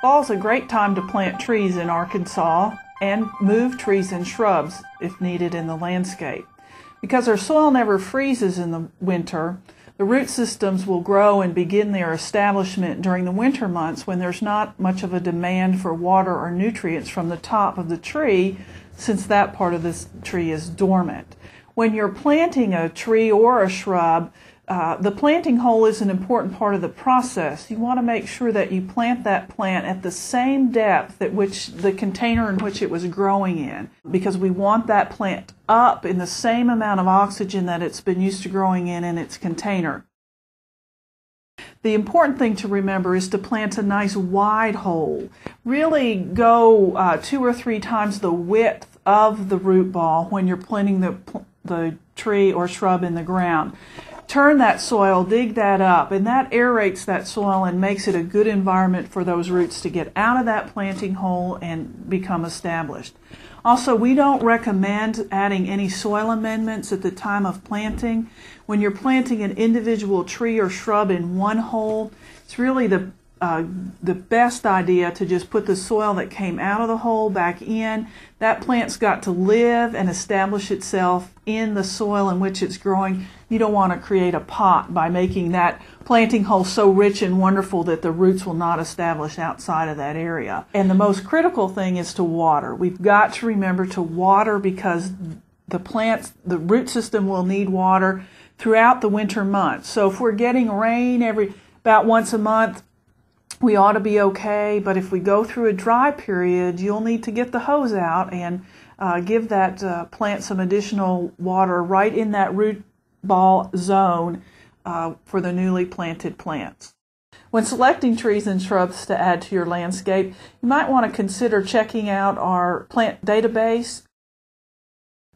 Fall is a great time to plant trees in Arkansas and move trees and shrubs if needed in the landscape. Because our soil never freezes in the winter, the root systems will grow and begin their establishment during the winter months when there's not much of a demand for water or nutrients from the top of the tree, since that part of this tree is dormant. When you're planting a tree or a shrub, the planting hole is an important part of the process. You want to make sure that you plant that plant at the same depth at which the container in which it was growing in, because we want that plant up in the same amount of oxygen that it's been used to growing in its container. The important thing to remember is to plant a nice wide hole. Really go 2 or 3 times the width of the root ball when you're planting the tree or shrub in the ground. Turn that soil, dig that up, and that aerates that soil and makes it a good environment for those roots to get out of that planting hole and become established. Also, we don't recommend adding any soil amendments at the time of planting. When you're planting an individual tree or shrub in one hole, it's really the best idea to just put the soil that came out of the hole back in. That plant's got to live and establish itself in the soil in which it's growing. You don't want to create a pot by making that planting hole so rich and wonderful that the roots will not establish outside of that area. And the most critical thing is to water. We've got to remember to water because the root system will need water throughout the winter months. So if we're getting rain about once a month, we ought to be okay, but if we go through a dry period, you'll need to get the hose out and give that plant some additional water right in that root ball zone for the newly planted plants. When selecting trees and shrubs to add to your landscape, you might want to consider checking out our plant database.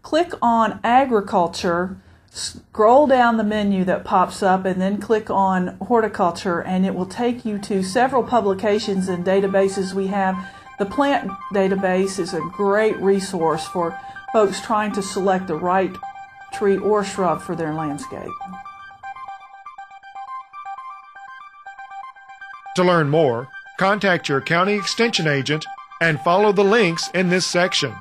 Click on Agriculture, scroll down the menu that pops up, and then click on Horticulture, and it will take you to several publications and databases we have. The plant database is a great resource for folks trying to select the right tree or shrub for their landscape. To learn more, contact your county extension agent and follow the links in this section.